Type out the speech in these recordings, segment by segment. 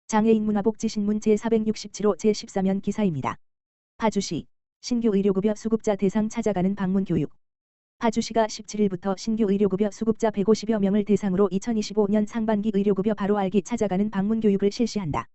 장애인 문화복지신문 제467호 제14면 기사입니다. 파주시 신규 의료급여 수급자 대상 찾아가는 방문교육. 파주시가 17일부터 신규 의료급여 수급자 150여 명을 대상으로 2025년 상반기 의료급여 바로 알기 찾아가는 방문교육을 실시한다.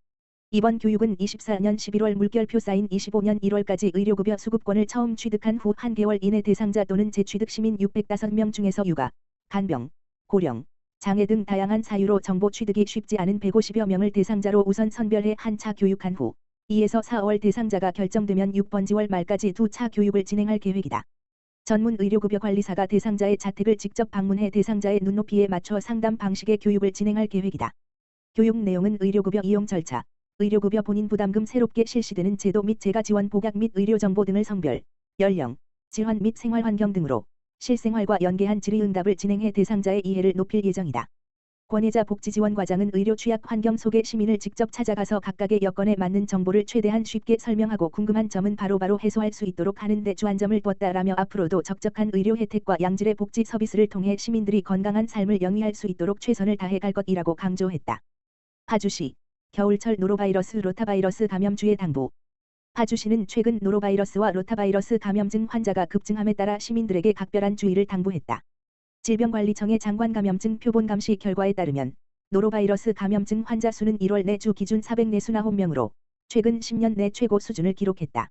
이번 교육은 24년 11월 물결표 쌓인 25년 1월까지 의료급여 수급권을 처음 취득한 후 한 개월 이내 대상자 또는 재취득 시민 605명 중에서 육아, 간병, 고령, 장애 등 다양한 사유로 정보 취득이 쉽지 않은 150여 명을 대상자로 우선 선별해 한 차 교육한 후 2에서 4월 대상자가 결정되면 6번 지월 말까지 두 차 교육을 진행할 계획이다. 전문 의료급여 관리사가 대상자의 자택을 직접 방문해 대상자의 눈높이에 맞춰 상담 방식의 교육을 진행할 계획이다. 교육 내용은 의료급여 이용 절차, 의료급여 본인 부담금 새롭게 실시되는 제도 및 재가 지원 복약 및 의료정보 등을 성별, 연령, 질환 및 생활환경 등으로 실생활과 연계한 질의응답을 진행해 대상자의 이해를 높일 예정이다. 권혜자 복지지원과장은 의료 취약 환경 속의 시민을 직접 찾아가서 각각의 여건에 맞는 정보를 최대한 쉽게 설명하고 궁금한 점은 바로바로 해소할 수 있도록 하는 데 주안점을 두었다라며 앞으로도 적적한 의료 혜택과 양질의 복지 서비스를 통해 시민들이 건강한 삶을 영위할 수 있도록 최선을 다해 갈 것이라고 강조했다. 파주시 겨울철 노로바이러스 로타바이러스 감염주의 당부. 파주시는 최근 노로바이러스와 로타바이러스 감염증 환자가 급증함에 따라 시민들에게 각별한 주의를 당부했다. 질병관리청의 장관감염증 표본감시 결과에 따르면 노로바이러스 감염증 환자 수는 1월 내 주 기준 449명으로 최근 10년 내 최고 수준을 기록했다.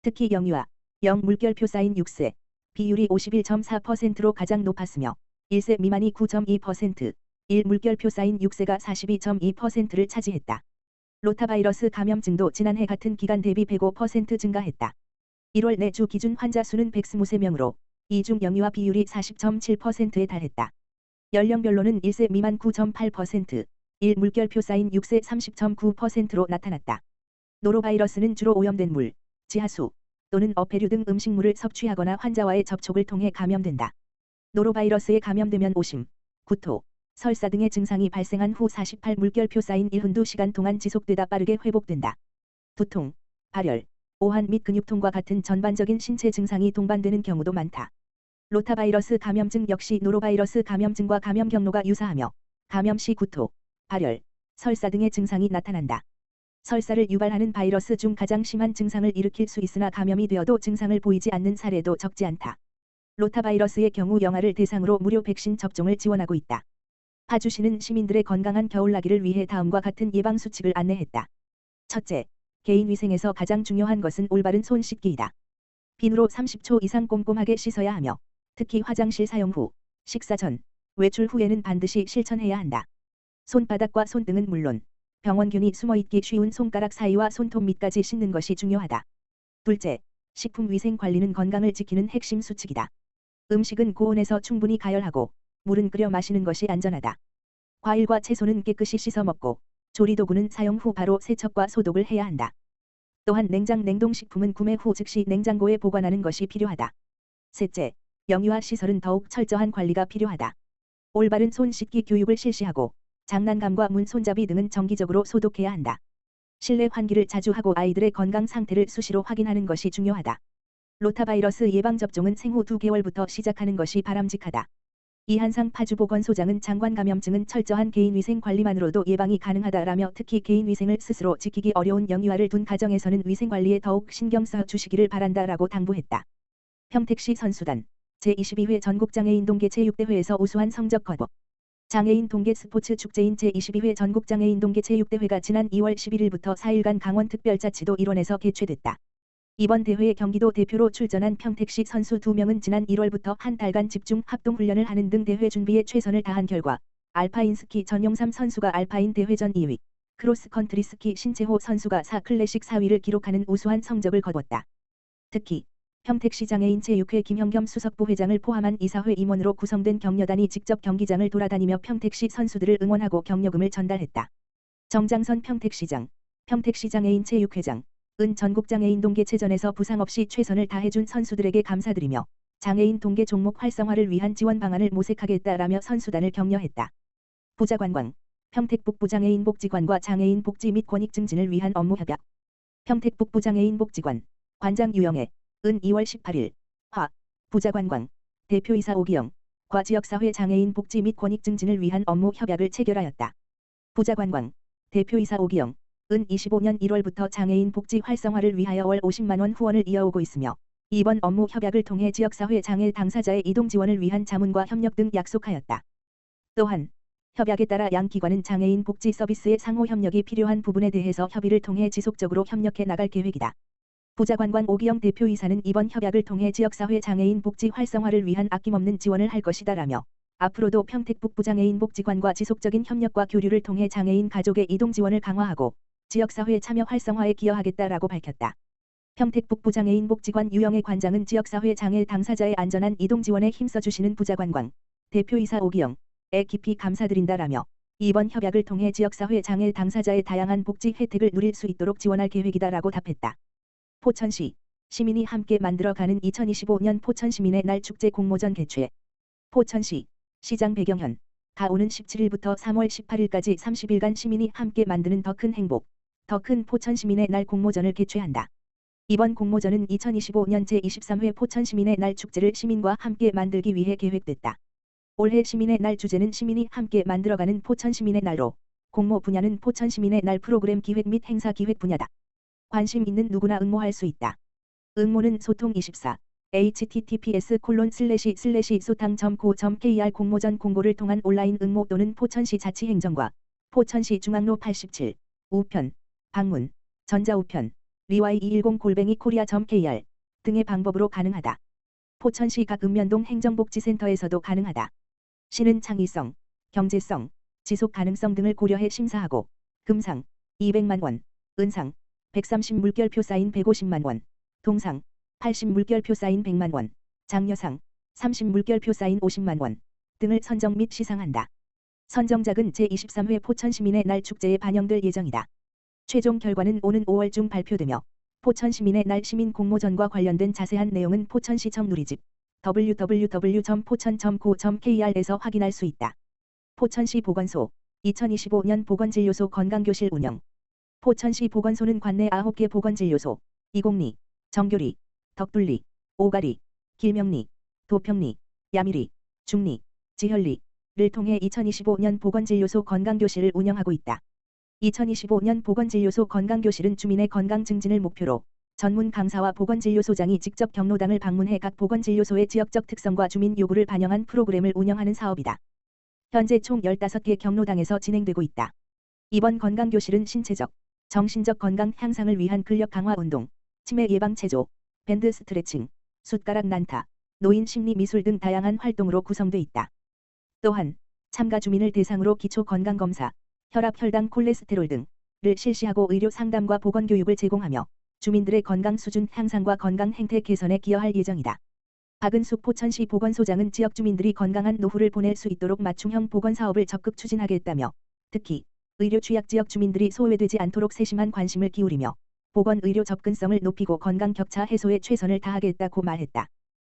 특히 영유아, 영물결표 쌓인 6세, 비율이 51.4%로 가장 높았으며 1세 미만이 9.2%, 1물결표 쌓인 6세가 42.2%를 차지했다. 로타바이러스 감염증도 지난해 같은 기간 대비 105% 증가했다. 1월 내 주 기준 환자 수는 123명으로 이 중 영유아 비율이 40.7%에 달했다. 연령별로는 1세 미만 9.8%, 1물결표 쌓인 6세 30.9%로 나타났다. 노로바이러스는 주로 오염된 물, 지하수 또는 어패류 등 음식물을 섭취하거나 환자와의 접촉을 통해 감염된다. 노로바이러스에 감염되면 오심, 구토, 설사 등의 증상이 발생한 후 48물결표 쌓인 1~2시간 동안 지속되다 빠르게 회복된다. 두통, 발열, 오한 및 근육통과 같은 전반적인 신체 증상이 동반되는 경우도 많다. 로타바이러스 감염증 역시 노로바이러스 감염증과 감염 경로가 유사하며 감염 시 구토, 발열, 설사 등의 증상이 나타난다. 설사를 유발하는 바이러스 중 가장 심한 증상을 일으킬 수 있으나 감염이 되어도 증상을 보이지 않는 사례도 적지 않다. 로타바이러스의 경우 영아를 대상으로 무료 백신 접종을 지원하고 있다. 파주시는 시민들의 건강한 겨울나기를 위해 다음과 같은 예방수칙을 안내했다. 첫째, 개인위생에서 가장 중요한 것은 올바른 손 씻기이다. 비누로 30초 이상 꼼꼼하게 씻어야 하며 특히 화장실 사용 후, 식사 전, 외출 후에는 반드시 실천해야 한다. 손바닥과 손등은 물론 병원균이 숨어있기 쉬운 손가락 사이와 손톱 밑까지 씻는 것이 중요하다. 둘째, 식품위생 관리는 건강을 지키는 핵심 수칙이다. 음식은 고온에서 충분히 가열하고 물은 끓여 마시는 것이 안전하다. 과일과 채소는 깨끗이 씻어 먹고 조리도구는 사용 후 바로 세척과 소독을 해야 한다. 또한 냉동식품은 구매 후 즉시 냉장고에 보관하는 것이 필요하다. 셋째, 영유아 시설은 더욱 철저한 관리가 필요하다. 올바른 손 씻기 교육을 실시하고 장난감과 문 손잡이 등은 정기적으로 소독해야 한다. 실내 환기를 자주 하고 아이들의 건강 상태를 수시로 확인하는 것이 중요하다. 로타바이러스 예방접종은 생후 2개월부터 시작하는 것이 바람직하다. 이한상 파주보건소장은 장관감염증은 철저한 개인위생 관리만으로도 예방이 가능하다라며 특히 개인위생을 스스로 지키기 어려운 영유아를 둔 가정에서는 위생관리에 더욱 신경 써 주시기를 바란다라고 당부했다. 평택시 선수단 제22회 전국장애인 동계 제6대회에서 우수한 성적 거둬. 장애인 동계 스포츠 축제인 제22회 전국장애인 동계 제6대회가 지난 2월 11일부터 4일간 강원특별자치도 일원에서 개최됐다. 이번 대회에 경기도 대표로 출전한 평택시 선수 2명은 지난 1월부터 한 달간 집중 합동훈련을 하는 등 대회 준비에 최선을 다한 결과 알파인 스키 전용삼 선수가 알파인 대회전 2위, 크로스컨트리 스키 신채호 선수가 4클래식 4위를 기록하는 우수한 성적을 거뒀다. 특히 평택시 장애인 제6회 김형겸 수석부회장을 포함한 이사회 임원으로 구성된 격려단이 직접 경기장을 돌아다니며 평택시 선수들을 응원하고 격려금을 전달했다. 정장선 평택시장, 평택시 장애인 제6회장, 은 전국장애인 동계체전에서 부상 없이 최선을 다해준 선수들에게 감사드리며 장애인 동계 종목 활성화를 위한 지원 방안을 모색하겠다라며 선수단을 격려했다. 부자관광, 평택북부 장애인 복지관과 장애인 복지 및 권익 증진을 위한 업무 협약. 평택북부 장애인 복지관, 관장 유영애, 은 2월 18일, 화, 부자관광, 대표이사 오기영, 과 지역사회 장애인 복지 및 권익 증진을 위한 업무 협약을 체결하였다. 부자관광, 대표이사 오기영, 은 25년 1월부터 장애인 복지 활성화를 위하여 월 50만 원 후원을 이어오고 있으며 이번 업무 협약을 통해 지역사회 장애 당사자의 이동 지원을 위한 자문과 협력 등 약속하였다. 또한 협약에 따라 양 기관은 장애인 복지 서비스의 상호 협력이 필요한 부분에 대해서 협의를 통해 지속적으로 협력해 나갈 계획이다. 부자관광 오기영 대표이사는 이번 협약을 통해 지역사회 장애인 복지 활성화를 위한 아낌없는 지원을 할 것이다라며 앞으로도 평택북부 장애인 복지관과 지속적인 협력과 교류를 통해 장애인 가족의 이동 지원을 강화하고 지역사회 참여 활성화에 기여하겠다라고 밝혔다. 평택북부 장애인 복지관 유영애 관장은 지역사회 장애 당사자의 안전한 이동 지원에 힘써주시는 부자관광 대표이사 오기영에 깊이 감사드린다라며 이번 협약을 통해 지역사회 장애 당사자의 다양한 복지 혜택을 누릴 수 있도록 지원할 계획이다라고 답했다. 포천시 시민이 함께 만들어가는 2025년 포천시민의 날 축제 공모전 개최. 포천시 시장 배경현 가오는 17일부터 3월 18일까지 30일간 시민이 함께 만드는 더 큰 행복, 더 큰 포천시민의 날 공모전을 개최한다. 이번 공모전은 2025년 제23회 포천시민의 날 축제를 시민과 함께 만들기 위해 계획됐다. 올해 시민의 날 주제는 시민이 함께 만들어가는 포천시민의 날로 공모 분야는 포천시민의 날 프로그램 기획 및 행사 기획 분야다. 관심 있는 누구나 응모할 수 있다. 응모는 소통24 https://소탕.co.kr 공모전 공고를 통한 온라인 응모 또는 포천시 자치행정과 포천시 중앙로 87 우편, 방문, 전자우편, ly210@korea.kr 등의 방법으로 가능하다. 포천시 각 읍면동 행정복지센터에서도 가능하다. 시는 창의성, 경제성, 지속 가능성 등을 고려해 심사하고 금상 200만 원, 은상 130 물결표 사인 150만 원, 동상 80 물결표 사인 100만 원, 장려상 30 물결표 사인 50만 원 등을 선정 및 시상한다. 선정작은 제23회 포천시민의 날 축제에 반영될 예정이다. 최종 결과는 오는 5월 중 발표되며 포천시민의 날 시민 공모전과 관련된 자세한 내용은 포천시청 누리집 www.pochon.co.kr에서 확인할 수 있다. 포천시 보건소 2025년 보건진료소 건강교실 운영. 포천시 보건소는 관내 9개 보건진료소, 이곡리, 정교리, 덕둘리, 오가리, 길명리, 도평리, 야미리, 중리, 지현리를 통해 2025년 보건진료소 건강교실을 운영하고 있다. 2025년 보건진료소 건강교실은 주민의 건강 증진을 목표로 전문 강사와 보건진료소장이 직접 경로당을 방문해 각 보건진료소의 지역적 특성과 주민 요구를 반영한 프로그램을 운영하는 사업이다. 현재 총 15개 경로당에서 진행되고 있다. 이번 건강교실은 신체적, 정신적 건강 향상을 위한 근력 강화 운동, 치매 예방 체조, 밴드 스트레칭, 숟가락 난타, 노인 심리 미술 등 다양한 활동으로 구성돼 있다. 또한 참가 주민을 대상으로 기초 건강 검사, 혈압, 혈당, 콜레스테롤 등을 실시하고 의료 상담과 보건 교육을 제공하며 주민들의 건강 수준 향상과 건강 행태 개선에 기여할 예정이다. 박은숙 포천시 보건소장은 지역 주민들이 건강한 노후를 보낼 수 있도록 맞춤형 보건 사업을 적극 추진하겠다며 특히 의료 취약 지역 주민들이 소외되지 않도록 세심한 관심을 기울이며 보건 의료 접근성을 높이고 건강 격차 해소에 최선을 다하겠다고 말했다.